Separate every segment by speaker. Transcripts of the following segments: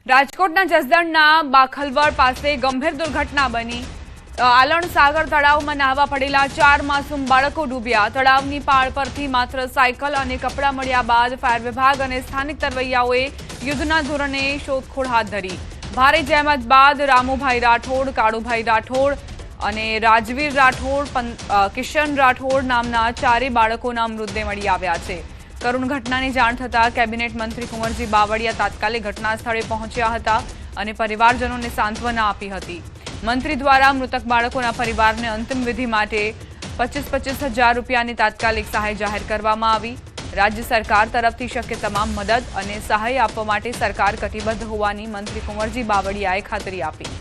Speaker 1: રાજકોટના જસદણના બાખલવડ પાસે ગંભીર દુર્ઘટના બની। આલણ સાગર તળાવમાં નાહવા પડેલા 4 માસૂમ બાળકો ડૂબ્યા। તળાવની પાળ પરથી માત્ર સાયકલ અને કપડાં મળ્યા બાદ ફાયર વિભાગ અને સ્થાનિક તરવૈયાઓએ યુદ્ધના ધોરણે શોધખોળ હાથ ધરી। ભારે જહેમત બાદ રામુભાઈ રાઠોડ, કાળુભાઈ રાઠોડ અને રાજવીર રાઠોડ, કિશન રાઠોડ નામના 4 બાળકોના મૃતદેહ મળી આવ્યા છે। કરુણ ઘટનાની જાણ થતાં કેબિનેટ મંત્રી કુંવરજી બાવળિયા તાત્કાલિક ઘટના સ્થળે પહોંચ્યા હતા અને પરિવારજનોને સાંત્વના આપી હતી। મંત્રી દ્વારા મૃતક બાળકોના પરિવારને અંતિમ વિધિ માટે 25,000 રૂપિયાની તાત્કાલિક સહાય જાહેર કરવામાં આવી। રાજ્ય સરકાર તરફથી શક્ય તમામ મદદ અને સહાય આપવા માટે સરકાર કટિબદ્ધ હોવાની મંત્રી કુંવરજી બાવળિયાએ ખાતરી આપી।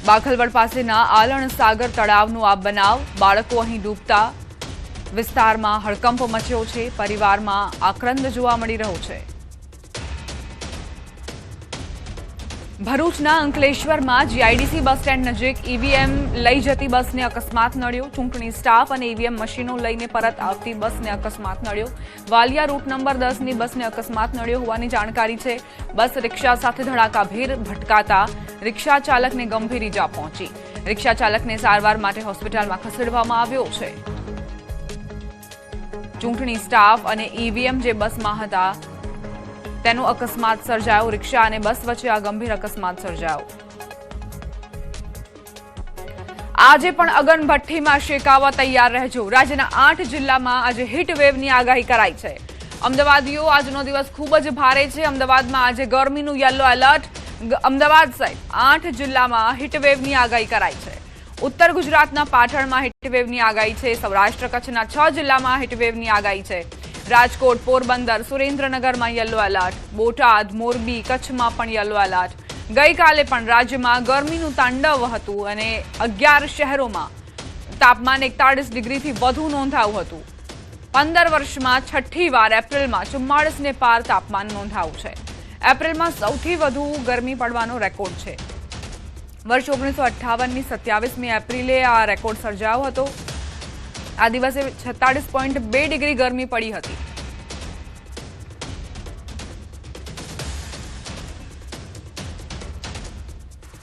Speaker 1: બાખલવડ પાસેના આલણ સાગર તળાવનો આ બનાવ। બાળકો અહીં ડૂબતા વિસ્તારમાં હડકંપ મચ્યો છે। પરિવારમાં આક્રંદ જોવા મળી રહ્યો છે। ભરૂચના અંકલેશ્વરમાં જીઆઈડીસી બસ સ્ટેન્ડ નજીક ઈવીએમ લઈ જતી બસને અકસ્માત નડ્યો। ચૂંટણી સ્ટાફ અને ઈવીએમ મશીનો લઈને પરત આવતી બસને અકસ્માત નડ્યો। વાલિયા રૂટ નંબર 10ની બસને અકસ્માત નડ્યો હોવાની જાણકારી છે। બસ રિક્ષા સાથે ધડાકાભેર ભટકાતા રિક્ષા ચાલકને ગંભીર ઈજા પહોંચી। રિક્ષા ચાલકને સારવાર માટે હોસ્પિટલમાં ખસેડવામાં આવ્યો છે। ચૂંટણી સ્ટાફ અને ઈવીએમ જે બસમાં હતા તેનો અકસ્માત સર્જાયો। રિક્ષા અને બસ વચ્ચે આ ગંભીર અકસ્માત સર્જાયો। આજે પણ અગનભઠ્ઠીમાં શેકાવા તૈયાર રહેજો। રાજ્યના 8 જિલ્લામાં આજે હીટ વેવની આગાહી કરાઈ છે। અમદાવાદીઓ આજનો દિવસ ખૂબ જ ભારે છે। અમદાવાદમાં આજે ગરમીનું યલો એલર્ટ। અમદાવાદ સહિત 8 જિલ્લામાં હીટવેવની આગાહી કરાઈ છે। ઉત્તર ગુજરાતના પાટણમાં હીટવેવની આગાહી છે। સૌરાષ્ટ્ર કચ્છના 6 જિલ્લામાં હીટવેવની આગાહી છે। રાજકોટ, પોરબંદર, સુરેન્દ્રનગરમાં યલો એલર્ટ। બોટાદ, મોરબી, કચ્છમાં પણ યલો એલર્ટ। ગઈકાલે પણ રાજ્યમાં ગરમીનું તાંડવ હતું અને 11 શહેરોમાં તાપમાન 41 ડિગ્રીથી વધુ નોંધાયું હતું। 15 વર્ષમાં છઠ્ઠી વાર એપ્રિલમાં 44ને પાર તાપમાન નોંધાયું છે। એપ્રિલમાં સૌથી વધુ ગરમી પડવાનો રેકોર્ડ છે। વર્ષ 1958ની 27મી એપ્રિલે આ રેકોર્ડ સર્જાયો હતો। આ દિવસે 46.2 ડિગ્રી ગરમી પડી હતી।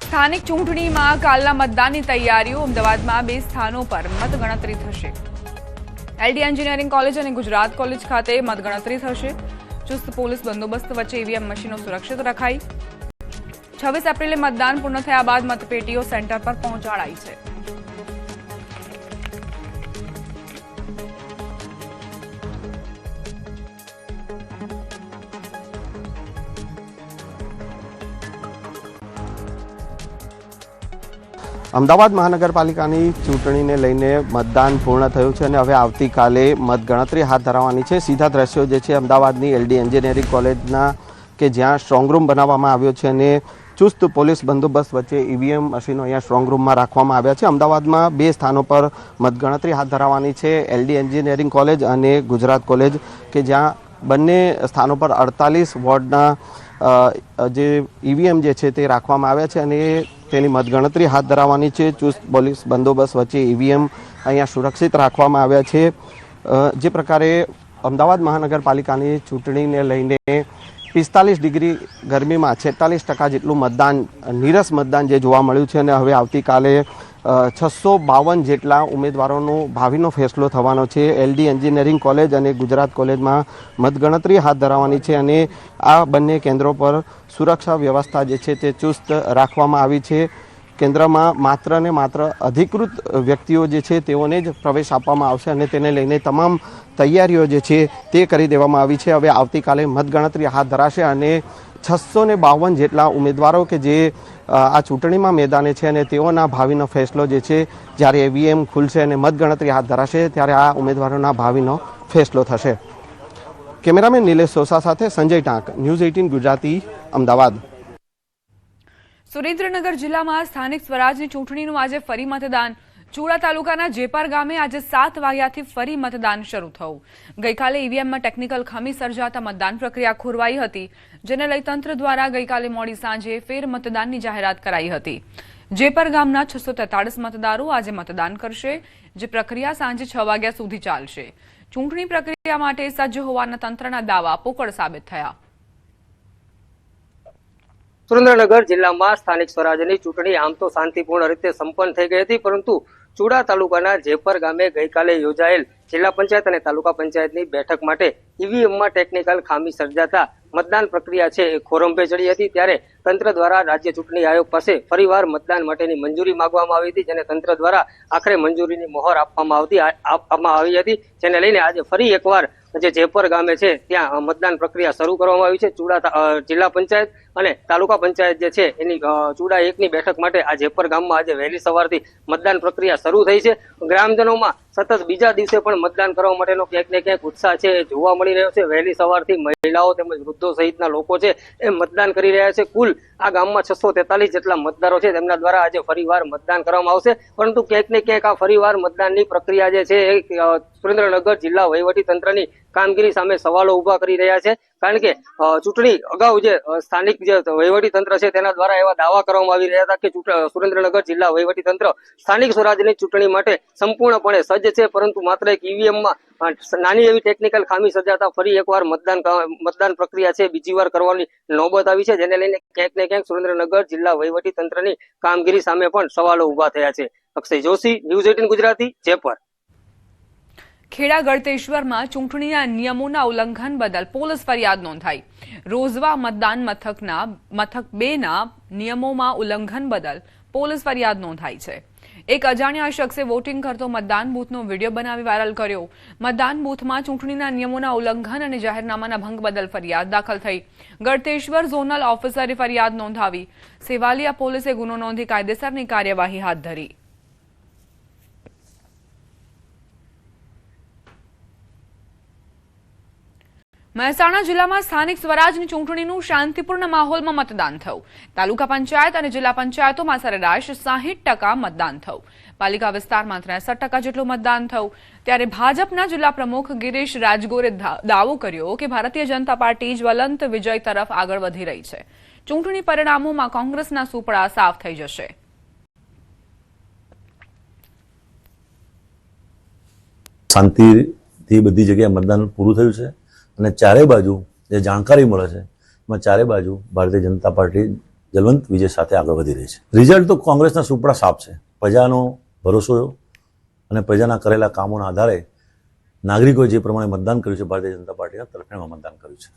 Speaker 1: સ્થાનિક ચૂંટણીમાં કાલના મતદાનની તૈયારીઓ। અમદાવાદમાં 2 સ્થાનો પર મતગણતરી થશે। એલડી એન્જિનિયરિંગ કોલેજ અને ગુજરાત કોલેજ ખાતે મતગણતરી થશે। ચુસ્ત પોલીસ બંદોબસ્ત વચ્ચે ઈવીએમ મશીનો સુરક્ષિત રખાઈ। 26 એપ્રિલે મતદાન પૂર્ણ થયા બાદ મતપેટીઓ સેન્ટર પર પહોંચાડાઈ છે।
Speaker 2: અમદાવાદ મહાનગરપાલિકાની ચૂંટણીને લઈને મતદાન પૂર્ણ થયું છે અને હવે આવતીકાલે મતગણતરી હાથ ધરવાની છે। સીધા દ્રશ્યો જે છે અમદાવાદની એલડી એન્જિનિયરિંગ કોલેજના કે જ્યાં સ્ટ્રોંગ રૂમ બનાવવામાં આવ્યો છે અને ચુસ્ત પોલીસ બંદોબસ્ત વચ્ચે ઈવીએમ મશીનો અહીંયા સ્ટ્રોંગ રૂમમાં રાખવામાં આવ્યા છે। અમદાવાદમાં 2 સ્થાનો પર મતગણતરી હાથ ધરવાની છે। એલડી એન્જિનિયરિંગ કોલેજ અને ગુજરાત કોલેજ કે જ્યાં બંને સ્થાનો પર 48 વોર્ડના જે ઈવીએમ જે છે તે રાખવામાં આવ્યા છે અને તેની મતગણતરી હાથ ધરવાની છે। ચુસ્ત પોલીસ બંદોબસ્ત વચ્ચે ઈવીએમ અહીંયા સુરક્ષિત રાખવામાં આવ્યા છે। જે પ્રકારે અમદાવાદ મહાનગરપાલિકાની ચૂંટણીને લઈને 45 ડિગ્રી ગરમીમાં 46% જેટલું મતદાન, નીરસ મતદાન જે જોવા મળ્યું છે અને હવે આવતીકાલે 652 જેટલા ઉમેદવારોનો ભાવિનો ફેસલો થવાનો છે। એલડી એન્જિનિયરિંગ કોલેજ અને ગુજરાત કોલેજમાં મતગણતરી હાથ ધરવાની છે અને આ બંને કેન્દ્રો પર સુરક્ષા વ્યવસ્થા જે છે તે ચુસ્ત રાખવામાં આવી છે। કેન્દ્રમાં માત્ર ને માત્ર અધિકૃત વ્યક્તિઓ જે છે તેઓને જ પ્રવેશ આપવામાં આવશે અને તેને લઈને તમામ તૈયારીઓ જે છે તે કરી દેવામાં આવી છે। હવે આવતીકાલે મતગણતરી હાથ ધરાશે અને 652 જેટલા ઉમેદવારો કે જે આ ચૂંટણીમાં મેદાને છે અને તેઓના ભાવિનો ફેસલો જે છે જ્યારે ઈવીએમ ખુલશે અને મતગણતરી હાથ ધરાશે ત્યારે આ ઉમેદવારોના ભાવિનો ફેસલો થશે। કેમેરામેન નિલેશ સોસા સાથે સંજય ટાંક, ન્યૂઝ 18 ગુજરાતી, અમદાવાદ।
Speaker 1: સુરેન્દ્રનગર જિલ્લામાં સ્થાનિક સ્વરાજની ચૂંટણીનું આજે ફરી મતદાન। ચૂડા તાલુકાના જેપાર ગામે આજે 7 વાગ્યાથી ફરી મતદાન શરૂ થયું। ગઈકાલે ઈવીએમમાં ટેકનિકલ ખામી સર્જાતા મતદાન પ્રક્રિયા ખોરવાઈ હતી, જેને લઈ તંત્ર દ્વારા ગઈકાલે મોડી સાંજે ફેર મતદાનની જાહેરાત કરાઈ હતી। જેપર ગામના 643 મતદારો આજે મતદાન કરશે, જે પ્રક્રિયા સાંજે 6 વાગ્યા સુધી ચાલશે. ચૂંટણી પ્રક્રિયા માટે સજ્જ હોવાના તંત્રના દાવા પોકળ સાબિત થયા.
Speaker 3: સુરેન્દ્રનગર જિલ્લામાં સ્થાનિક સ્વરાજ્યની ચૂંટણી આમ તો શાંતિપૂર્ણ રીતે સંપન્ન થઈ ગઈ હતી, પરંતુ ચુડા તાલુકાના જેપર ગામે ગઈકાલે યોજાયેલ જિલ્લા પંચાયત અને તાલુકા પંચાયતની બેઠક માટે ઈવીએમમાં ટેકનિકલ ખામી સર્જાતા મતદાન પ્રક્રિયા છે એ ખોરંભે ચડી હતી. ત્યારે તંત્ર દ્વારા રાજ્ય ચૂંટણી આયોગ પાસે ફરીવાર મતદાન માટેની મંજૂરી માંગવામાં આવી હતી, જેને તંત્ર દ્વારા આખરે મંજૂરીની મોહર આપવામાં આવી હતી, જેને લઈને આજે ફરી એકવાર જે જેપર ગામે છે ત્યાં મતદાન પ્રક્રિયા શરૂ કરવામાં આવી છે. ચુડા જિલ્લા પંચાયત અને તાલુકા પંચાયત જે છે એની ચુડા 1ની બેઠક માટે આ જેપર ગામમાં આજે વહેલી સવારથી મતદાન પ્રક્રિયા શરૂ થઈ છે. ગ્રામજનોમાં સતત બીજા દિવસે પણ મતદાન કરવા માટેનો ક્યાંક ને ક્યાંક ઉત્સાહ છે એ જોવા મળી રહ્યો છે. વહેલી સવારથી મહિલાઓ તેમજ વૃદ્ધો સહિતના લોકો છે એ મતદાન કરી રહ્યા છે. કુલ આ ગામમાં 643 જેટલા મતદારો છે તેમના દ્વારા આજે ફરીવાર મતદાન કરવામાં આવશે, પરંતુ ક્યાંક ને ક્યાંક આ ફરીવાર મતદાનની પ્રક્રિયા જે છે એ સુરેન્દ્રનગર જિલ્લા વહીવટી તંત્રની કામગીરી સામે સવાલો ઉભા કરી રહ્યા છે. કારણ કે ચૂંટણી અગાઉ જે સ્થાનિક જે વહીવટી તંત્ર છે તેના દ્વારા એવા દાવા કરવામાં આવી રહ્યા હતા કે સુરેન્દ્રનગર જિલ્લા વહીવટી તંત્ર સ્થાનિક સ્વરાજ્યની ચૂંટણી માટે સંપૂર્ણપણે સજ્જ છે, પરંતુ માત્ર એક ઈવીએમમાં નાની એવી ટેકનિકલ ખામી સર્જાતા ફરી એકવાર મતદાન પ્રક્રિયા છે બીજી વાર કરવાની નોબત આવી છે, જેને લઈને ક્યાંક ને ક્યાંક સુરેન્દ્રનગર જિલ્લા વહીવટી તંત્રની કામગીરી સામે પણ સવાલો ઉભા થયા છે. અક્ષય જોશી, ન્યૂઝ 18 ગુજરાતી, જેપર.
Speaker 1: ખેડા ગળતેશ્વરમાં ચૂંટણીના નિયમોના ઉલ્લંઘન બદલ પોલીસ ફરિયાદ નોંધાઈ. રોઝવા મતદાન મથક 2ના નિયમોમાં ઉલ્લંઘન બદલ પોલીસ ફરિયાદ નોંધાઈ છે. એક અજાણ્યા શખ્સે વોટિંગ કરતો મતદાન બૂથનો વિડીયો બનાવી વાયરલ કર્યો. મતદાન બૂથમાં ચૂંટણીના નિયમોના ઉલ્લંઘન અને જાહેરનામાના ભંગ બદલ ફરિયાદ દાખલ થઈ. ગળતેશ્વર ઝોનલ ઓફિસરે ફરિયાદ નોંધાવી. સેવાલિયા પોલીસે ગુનો નોંધી કાયદેસરની કાર્યવાહી હાથ ધરી. મહેસાણા જિલ્લામાં સ્થાનિક સ્વરાજની ચૂંટણીનું શાંતિપૂર્ણ માહોલમાં મતદાન થયું. તાલુકા પંચાયત અને જિલ્લા પંચાયતોમાં સરેરાશ 60% મતદાન થયું. પાલિકા વિસ્તારમાં 63% જેટલું મતદાન થયું. ત્યારે ભાજપના જિલ્લા પ્રમુખ ગિરીશ રાજગોરે દાવો કર્યો કે ભારતીય જનતા પાર્ટી જ્વલંત વિજય તરફ આગળ વધી રહી છે. ચૂંટણી પરિણામોમાં કોંગ્રેસના સુપડા સાફ થઈ જશે.
Speaker 4: શાંતિથી બધી જગ્યાએ મતદાન પૂરું થયું છે અને ચારે બાજુ જે જાણકારી મળે છે એમાં ચારે બાજુ ભારતીય જનતા પાર્ટી જલવંત વિજય સાથે આગળ વધી રહી છે. રિઝલ્ટ તો કોંગ્રેસના સુપડા સાફ છે. પ્રજાનો ભરોસો અને પ્રજાના કરેલા કામોના આધારે નાગરિકોએ જે પ્રમાણે મતદાન કર્યું છે ભારતીય જનતા પાર્ટીના તરફેણમાં મતદાન કર્યું છે.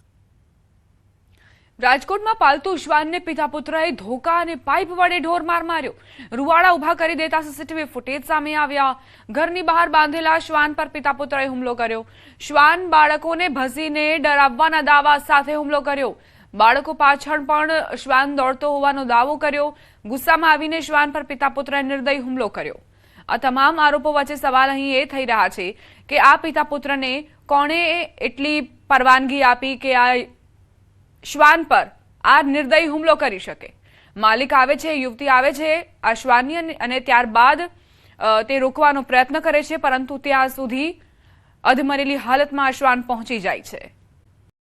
Speaker 1: રાજકોટમાં પાલતુ શ્વાનને પિતા પુત્રએ ધોકા અને પાઇપ વડે ઢોરમાર માર્યો. રૂવાડા ઉભા કરી દેતા સીસીટીવી ફૂટેજ સામે આવ્યા. ઘરની બહાર બાંધેલા શ્વાન પર પિતા પુત્રએ હુમલો કર્યો. શ્વાન બાળકોને ભસીને ડરાવવાના દાવા સાથે હુમલો કર્યો. બાળકો પાછળ પણ શ્વાન દોડતો હોવાનો દાવો કર્યો. ગુસ્સામાં આવીને શ્વાન પર પિતા પુત્રએ નિર્દયી હુમલો કર્યો. આ તમામ આરોપો વચ્ચે સવાલ અહીં એ થઈ રહ્યા છે કે આ પિતા પુત્રને કોણે એટલી પરવાનગી આપી કે આ શ્વાન પર આ નિર્દયી હુમલો કરી શકે. માલિક આવે છે, યુવતી આવે છે આ શ્વાનની અને ત્યારબાદ તે રોકવાનો પ્રયત્ન કરે છે, પરંતુ ત્યાં સુધી અધમરેલી હાલતમાં આ શ્વાન પહોંચી જાય છે.